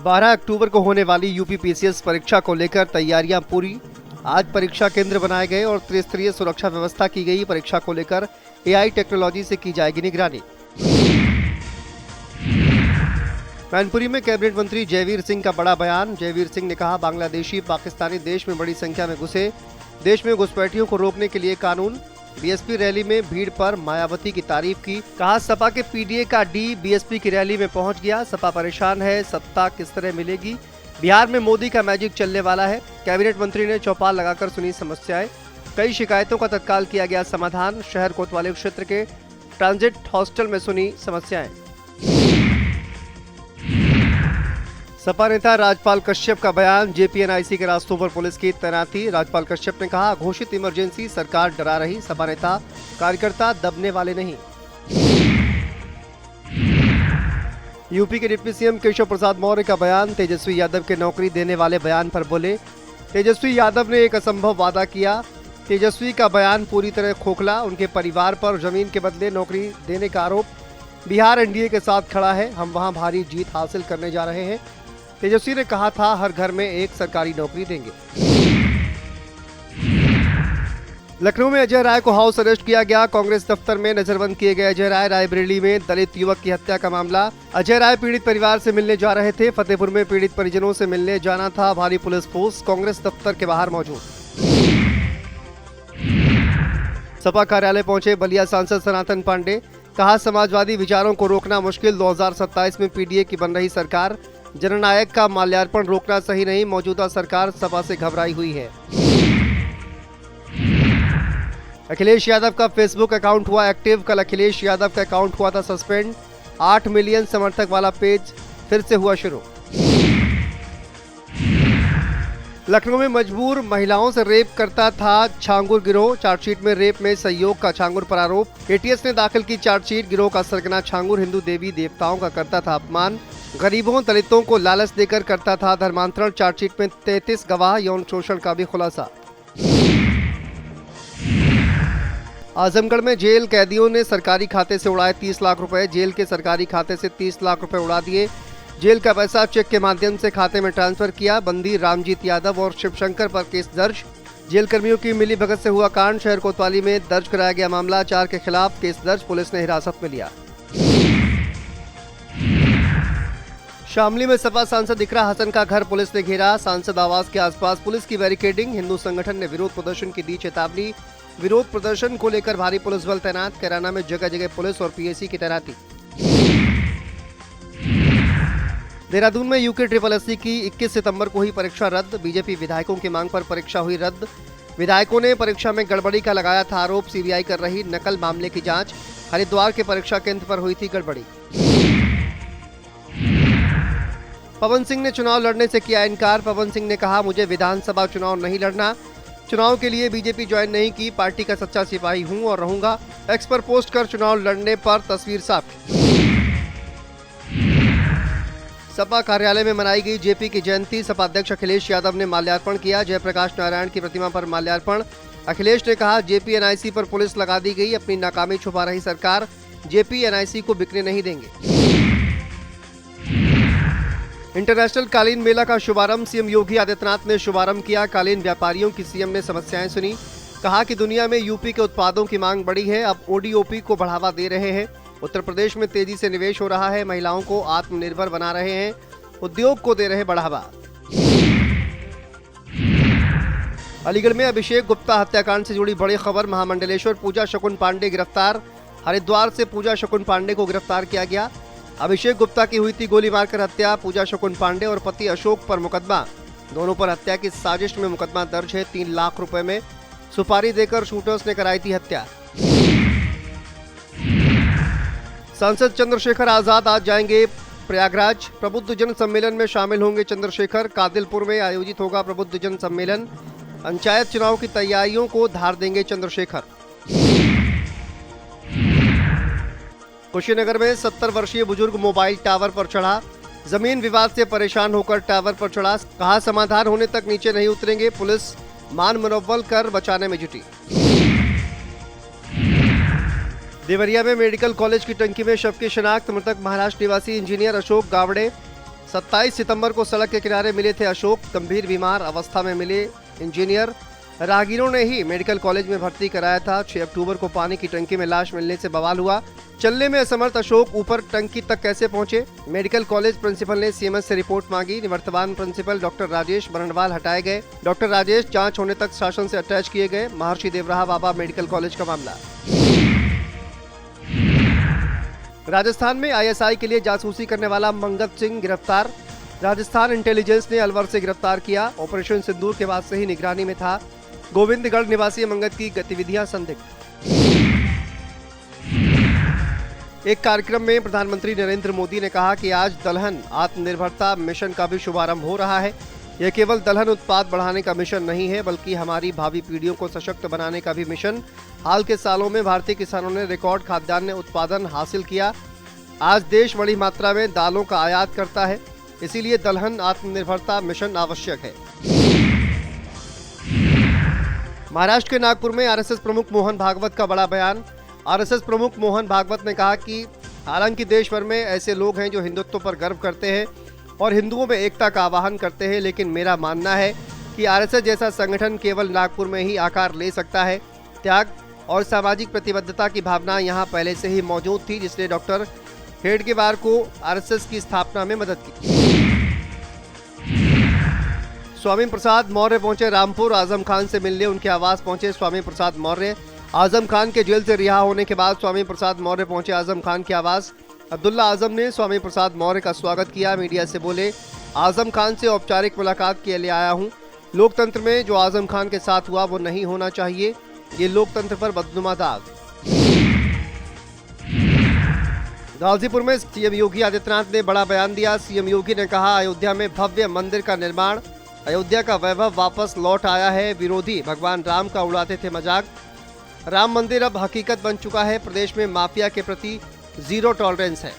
12 अक्टूबर को होने वाली यूपी पीसीएस परीक्षा को लेकर तैयारियां पूरी। आज परीक्षा केंद्र बनाए गए और त्रिस्तरीय सुरक्षा व्यवस्था की गई। परीक्षा को लेकर एआई टेक्नोलॉजी से की जाएगी निगरानी। मैनपुरी में कैबिनेट मंत्री जयवीर सिंह का बड़ा बयान। जयवीर सिंह ने कहा, बांग्लादेशी पाकिस्तानी देश में बड़ी संख्या में घुसे, देश में घुसपैठियों को रोकने के लिए कानून। बीएसपी रैली में भीड़ पर मायावती की तारीफ की। कहा, सपा के पीडीए का डी बीएसपी की रैली में पहुंच गया। सपा परेशान है, सत्ता किस तरह मिलेगी। बिहार में मोदी का मैजिक चलने वाला है। कैबिनेट मंत्री ने चौपाल लगाकर सुनी समस्याएं। कई शिकायतों का तत्काल किया गया समाधान। शहर कोतवाली क्षेत्र के ट्रांजिट हॉस्टल में सुनी समस्याएं। सपा नेता राजपाल कश्यप का बयान। जेपीएनआईसी के रास्तों पर पुलिस की तैनाती। राजपाल कश्यप ने कहा, घोषित इमरजेंसी सरकार डरा रही, सपा नेता कार्यकर्ता दबने वाले नहीं। यूपी के डिप्टी सीएम केशव प्रसाद मौर्य का बयान। तेजस्वी यादव के नौकरी देने वाले बयान पर बोले। तेजस्वी यादव ने एक असंभव वादा किया। तेजस्वी का बयान पूरी तरह खोखला। उनके परिवार पर जमीन के बदले नौकरी देने का आरोप। बिहार एनडीए के साथ खड़ा है, हम वहां भारी जीत हासिल करने जा रहे हैं। तेजस्वी ने कहा था, हर घर में एक सरकारी नौकरी देंगे। लखनऊ में अजय राय को हाउस अरेस्ट किया गया। कांग्रेस दफ्तर में नजरबंद किए गए अजय राय। रायबरेली में दलित युवक की हत्या का मामला। अजय राय पीड़ित परिवार से मिलने जा रहे थे। फतेहपुर में पीड़ित परिजनों से मिलने जाना था। भारी पुलिस फोर्स कांग्रेस दफ्तर के बाहर मौजूद। सपा कार्यालय पहुंचे बलिया सांसद सनातन पांडे। कहा, समाजवादी विचारों को रोकना मुश्किल। 2027 में पीडीए की बन रही सरकार। जननायक का माल्यार्पण रोकना सही नहीं। मौजूदा सरकार सपा से घबराई हुई है। अखिलेश यादव का फेसबुक अकाउंट हुआ एक्टिव। कल अखिलेश यादव का अकाउंट हुआ था सस्पेंड। 8 मिलियन समर्थक वाला पेज फिर से हुआ शुरू। लखनऊ में मजबूर महिलाओं से रेप करता था छांगुर गिरोह। चार्जशीट में रेप में सहयोग का छांगुर पर आरोप। एटीएस ने दाखिल की चार्जशीट। गिरोह का सरगना छांगुर हिंदू देवी देवताओं का करता था अपमान। गरीबों दलितों को लालच देकर करता था धर्मांतरण। चार्जशीट में 33 गवाह। यौन शोषण का भी खुलासा। आजमगढ़ में जेल कैदियों ने सरकारी खाते से उड़ाए 30 लाख रुपए। जेल के सरकारी खाते से 30 लाख रुपए उड़ा दिए। जेल का पैसा चेक के माध्यम से खाते में ट्रांसफर किया। बंदी रामजीत यादव और शिवशंकर पर केस दर्ज। जेल कर्मियों की मिलीभगत से हुआ कांड। शहर कोतवाली में दर्ज कराया गया मामला। 4 के खिलाफ केस दर्ज। पुलिस ने हिरासत में लिया। शामली में सपा सांसद इकरा हसन का घर पुलिस ने घेरा। सांसद आवास के आसपास पुलिस की बैरिकेडिंग। हिंदू संगठन ने विरोध प्रदर्शन की दी चेतावनी। विरोध प्रदर्शन को लेकर भारी पुलिस बल तैनात। कैराना में जगह जगह पुलिस और पीएसी की तैनाती। देहरादून में यूके SSSC की 21 सितंबर को ही परीक्षा रद्द। बीजेपी विधायकों की मांग पर परीक्षा हुई रद्द। विधायकों ने परीक्षा में गड़बड़ी का लगाया था आरोप। सीबीआई कर रही नकल मामले की जांच। हरिद्वार के परीक्षा केंद्र पर हुई थी गड़बड़ी। पवन सिंह ने चुनाव लड़ने से किया इनकार। पवन सिंह ने कहा, मुझे विधानसभा चुनाव नहीं लड़ना। चुनाव के लिए बीजेपी ज्वाइन नहीं की। पार्टी का सच्चा सिपाही हूं और रहूंगा। एक्स पर पोस्ट कर चुनाव लड़ने पर तस्वीर साफ। सपा कार्यालय में मनाई गई जेपी की जयंती। सपा अध्यक्ष अखिलेश यादव ने माल्यार्पण किया। जयप्रकाश नारायण की प्रतिमा पर माल्यार्पण। अखिलेश ने कहा, जेपीएनआईसी पर पुलिस लगा दी गई। अपनी नाकामी छुपा रही सरकार। जेपीएनआईसी को बिकने नहीं देंगे। इंटरनेशनल कालीन मेला का शुभारंभ। सीएम योगी आदित्यनाथ ने शुभारंभ किया। कालीन व्यापारियों की सीएम ने समस्याएं सुनी। कहा कि दुनिया में यूपी के उत्पादों की मांग बढ़ी है, अब ओडीओपी को बढ़ावा दे रहे हैं। उत्तर प्रदेश में तेजी से निवेश हो रहा है। महिलाओं को आत्मनिर्भर बना रहे हैं, उद्योग को दे रहे बढ़ावा। अलीगढ़ में अभिषेक गुप्ता हत्याकांड से जुड़ी बड़ी खबर। महामंडलेश्वर पूजा शकुन पांडे गिरफ्तार। हरिद्वार से पूजा शकुन पांडे को गिरफ्तार किया गया। अभिषेक गुप्ता की हुई थी गोली मारकर हत्या। पूजा शकुन पांडे और पति अशोक पर मुकदमा। दोनों पर हत्या की साजिश में मुकदमा दर्ज है। 3 लाख रुपए में सुपारी देकर शूटर्स ने कराई थी हत्या। सांसद चंद्रशेखर आजाद आज जाएंगे प्रयागराज। प्रबुद्ध जन सम्मेलन में शामिल होंगे चंद्रशेखर। कादिलपुर में आयोजित होगा प्रबुद्ध जन सम्मेलन। पंचायत चुनाव की तैयारियों को धार देंगे चंद्रशेखर। कुशीनगर में 70 वर्षीय बुजुर्ग मोबाइल टावर पर चढ़ा। जमीन विवाद से परेशान होकर टावर पर चढ़ा। कहा, समाधान होने तक नीचे नहीं उतरेंगे। पुलिस मान मनोबल कर बचाने में जुटी। देवरिया में मेडिकल कॉलेज की टंकी में शव की शिनाख्त। मृतक महाराष्ट्र निवासी इंजीनियर अशोक गावड़े। 27 सितंबर को सड़क के किनारे मिले थे अशोक, गंभीर बीमार अवस्था में मिले इंजीनियर। राहगीरों ने ही मेडिकल कॉलेज में भर्ती कराया था। 6 अक्टूबर को पानी की टंकी में लाश मिलने से बवाल हुआ। चलने में असमर्थ अशोक ऊपर टंकी तक कैसे पहुंचे? मेडिकल कॉलेज प्रिंसिपल ने सीएमएस से रिपोर्ट मांगी। निवर्तमान प्रिंसिपल डॉक्टर राजेश बरनवाल हटाए गए। डॉक्टर राजेश जांच होने तक शासन से अटैच किए गए। महर्षि देवराहा बाबा मेडिकल कॉलेज का मामला। राजस्थान में आईएसआई के लिए जासूसी करने वाला मंगत सिंह गिरफ्तार। राजस्थान इंटेलिजेंस ने अलवर से गिरफ्तार किया। ऑपरेशन सिंदूर के बाद से ही निगरानी में था। गोविंदगढ़ निवासी मंगत की गतिविधियां संदिग्ध। एक कार्यक्रम में प्रधानमंत्री नरेंद्र मोदी ने कहा कि आज दलहन आत्मनिर्भरता मिशन का भी शुभारंभ हो रहा है। यह केवल दलहन उत्पाद बढ़ाने का मिशन नहीं है, बल्कि हमारी भावी पीढ़ियों को सशक्त बनाने का भी मिशन। हाल के सालों में भारतीय किसानों ने रिकॉर्ड खाद्यान्न उत्पादन हासिल किया। आज देश बड़ी मात्रा में दालों का आयात करता है, इसीलिए दलहन आत्मनिर्भरता मिशन आवश्यक है। महाराष्ट्र के नागपुर में आरएसएस प्रमुख मोहन भागवत का बड़ा बयान। आरएसएस प्रमुख मोहन भागवत ने कहा कि हालांकि देश भर में ऐसे लोग हैं जो हिंदुत्व पर गर्व करते हैं और हिंदुओं में एकता का आह्वान करते हैं, लेकिन मेरा मानना है कि आरएसएस जैसा संगठन केवल नागपुर में ही आकार ले सकता है। त्याग और सामाजिक प्रतिबद्धता की भावना यहाँ पहले से ही मौजूद थी, जिसने डॉक्टर हेडगेवार को आरएसएस की स्थापना में मदद की। स्वामी प्रसाद मौर्य पहुंचे रामपुर। आजम खान से मिलने उनके आवास पहुंचे स्वामी प्रसाद मौर्य। आजम खान के जेल से रिहा होने के बाद स्वामी प्रसाद मौर्य पहुंचे आजम खान के आवास। अब्दुल्ला आजम ने स्वामी प्रसाद मौर्य का स्वागत किया। मीडिया से बोले, आजम खान से औपचारिक मुलाकात के लिए आया हूं। लोकतंत्र में जो आजम खान के साथ हुआ वो नहीं होना चाहिए। ये लोकतंत्र पर बदनुमा दाग। गाजीपुर में सीएम योगी आदित्यनाथ ने बड़ा बयान दिया। सीएम योगी ने कहा, अयोध्या में भव्य मंदिर का निर्माण, अयोध्या का वैभव वापस लौट आया है। विरोधी भगवान राम का उड़ाते थे मजाक। राम मंदिर अब हकीकत बन चुका है। प्रदेश में माफिया के प्रति जीरो टॉलरेंस है।